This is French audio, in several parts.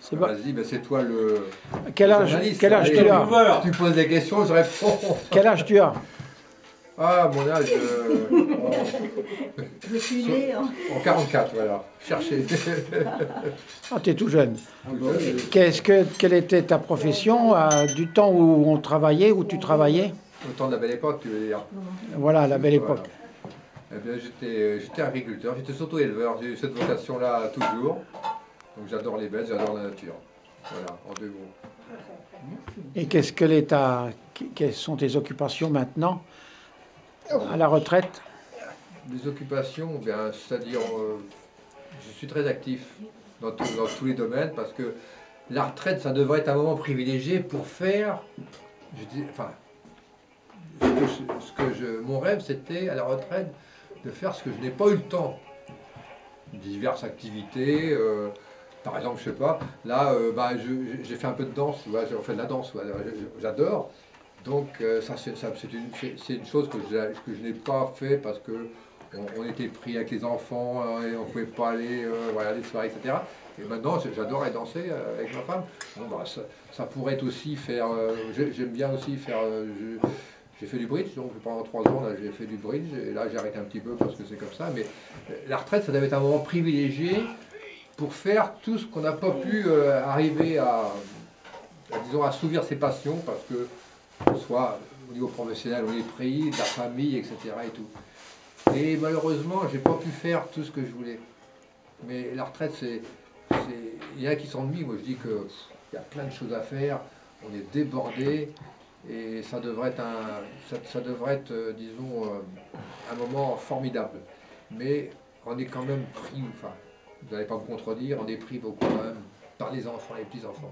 C'est Ah, pas... vas-y, ben c'est toi le Quel âge journaliste. tu Allez, as? tu poses des questions, je réponds. Quel âge tu as? Ah, mon âge, Je suis née en 44, voilà. Cherchez. Ah, tu es tout jeune. Tout jeune. Quelle était ta profession du temps où on travaillait, où tu travaillais? Au temps de la belle époque, tu veux dire. Voilà, la belle Voilà. époque. Eh bien, j'étais agriculteur, j'étais surtout éleveur. J'ai eu cette vocation-là toujours. Donc j'adore les bêtes, j'adore la nature. Voilà, en deux mots. Et quelles sont tes occupations maintenant, à la retraite? Les occupations, bien, c'est-à-dire, je suis très actif dans tous les domaines parce que la retraite, ça devrait être un moment privilégié pour faire, enfin, mon rêve, c'était à la retraite de faire ce que je n'ai pas eu le temps. Diverses activités, par exemple, je sais pas, là, j'ai fait un peu de danse, j'ai fait de la danse, j'adore. Donc c'est une chose que je n'ai pas fait parce que on était pris avec les enfants et on ne pouvait pas aller, voilà, les soirées, etc. Et maintenant, j'adore aller danser avec ma femme. Bon, bah, ça pourrait être aussi faire, j'aime bien aussi faire, j'ai fait du bridge, donc pendant 3 ans, là, j'ai fait du bridge, et là, j'ai arrêté un petit peu parce que c'est comme ça. Mais la retraite, ça devait être un moment privilégié pour faire tout ce qu'on n'a pas pu arriver disons, assouvir ses passions, parce que soit au niveau professionnel, on est pris, de la famille, etc. et tout. Et malheureusement, j'ai pas pu faire tout ce que je voulais. Mais la retraite, il y en a qui s'ennuient. Moi, je dis que il y a plein de choses à faire. On est débordé et ça devrait être disons, un moment formidable. Mais on est quand même pris. Enfin, vous n'allez pas me contredire. On est pris beaucoup quand même par les enfants, les petits enfants.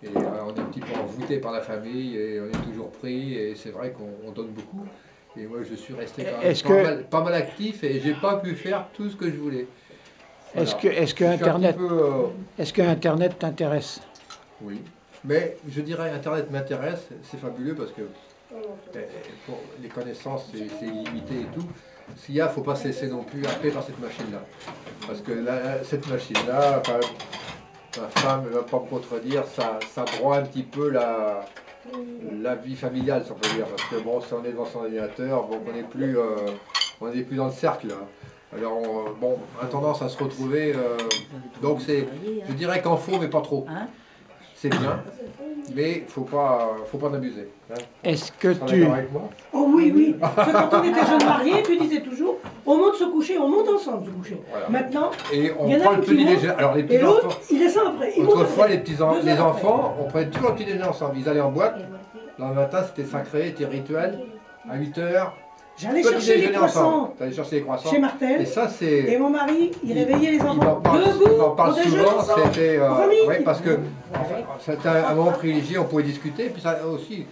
Et on est un petit peu envoûté par la famille et on est toujours pris et c'est vrai qu'on donne beaucoup. Et moi je suis resté quand même pas mal actif et j'ai pas pu faire tout ce que je voulais. Voilà. Est-ce que Internet t'intéresse? Oui, mais je dirais Internet m'intéresse, c'est fabuleux parce que pour les connaissances c'est illimité et tout. S'il y a, il ne faut pas se laisser non plus happer par cette machine-là. Parce que cette machine-là, enfin, ma femme ne va pas me contredire, ça broie un petit peu la vie familiale, si on peut dire. Parce que bon, si on est devant son ordinateur, bon, on n'est plus dans le cercle. Hein. Alors, bon, on a tendance à se retrouver. Donc, je dirais qu'en faut, mais pas trop. C'est bien, mais faut pas en abuser. Hein. Est-ce que avec moi? Oh oui, oui. Parce que quand on était jeunes mariés, tu disais toujours, on monte se coucher, on monte ensemble se coucher. Voilà. Maintenant, et on prend le petit déjeuner. Alors les petits et l'autre, il descend après. Autrefois, les enfants, on prenait toujours le petit déjeuner ensemble. Ils allaient en boîte. Le matin, c'était sacré, c'était rituel. À 8 h. J'allais chercher les croissants. T'allais chercher les croissants. Chez Martel. Et ça, et mon mari, il réveillait les enfants. Il en parle souvent. C'était, oui, parce que c'était un moment privilégié, on pouvait discuter. Et puis ça aussi,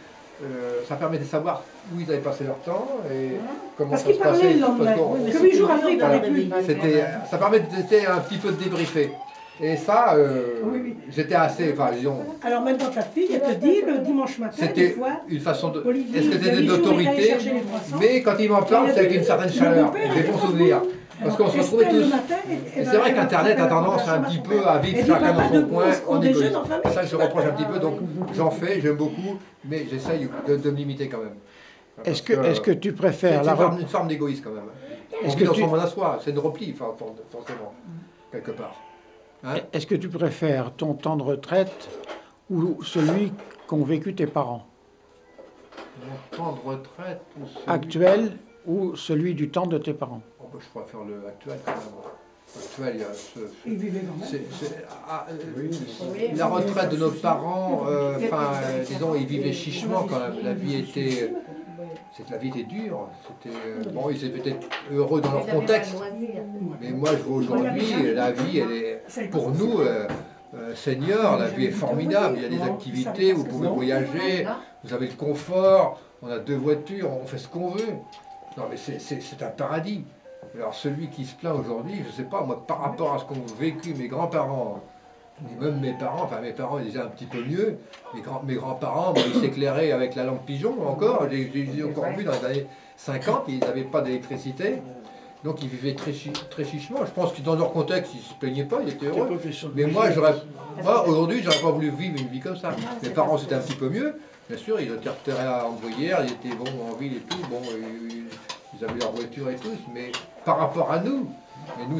ça permettait de savoir où ils avaient passé leur temps et comment ça se passait. Que 8 jours après, il parlait plus. Ça permettait un petit peu de débriefer. Et ça, j'étais assez, enfin disons... Alors maintenant ta fille, elle te dit le dimanche matin, c'était une façon de... Est-ce que c'était de l'autorité? Mais quand il m'en parle, c'est avec une certaine chaleur, des bons souvenirs. Parce qu'on se retrouvait tous... Et c'est vrai qu'Internet a tendance un petit peu à vivre chacun dans son coin, en égoïste. Ça, je reproche un petit peu, donc j'en fais, j'aime beaucoup, mais j'essaye de me limiter quand même. Est-ce que tu préfères... C'est une forme d'égoïsme quand même. On vit dans son monde à soi, c'est une repli, forcément, quelque part. Hein? Est-ce que tu préfères ton temps de retraite ou celui qu'ont vécu tes parents? Mon temps de retraite ou celui... Actuel ou celui du temps de tes parents? Oh, bah, je préfère le actuel quand même. Actuel, il vivaient quand même. La retraite de nos parents, disons, ils vivaient chichement quand même. La vie était dure. Bon, ils étaient peut-être heureux dans leur contexte. Mais moi, je vois aujourd'hui, la vie, elle est, pour nous, seniors, la vie est formidable. Il y a des activités, vous pouvez voyager, vous avez le confort, on a 2 voitures, on fait ce qu'on veut. Non, mais c'est un paradis. Alors, celui qui se plaint aujourd'hui, je ne sais pas, moi, par rapport à ce qu'ont vécu mes grands-parents, même mes parents déjà un petit peu mieux, mes grands-parents, ils s'éclairaient avec la lampe pigeon encore, j'ai encore vu dans les années 50, ils n'avaient pas d'électricité, Donc ils vivaient très chichement. Je pense que dans leur contexte, ils ne se plaignaient pas, ils étaient T'es heureux. pas fait sur le Mais budget. moi aujourd'hui, j'aurais pas voulu vivre une vie comme ça. Mes c'est parents, pas c'était un petit peu mieux. Bien sûr, ils étaient reterrés en Bruyère, ils étaient bons en ville et tout. Bon, ils avaient leur voiture et tout. Mais par rapport à nous, et nous,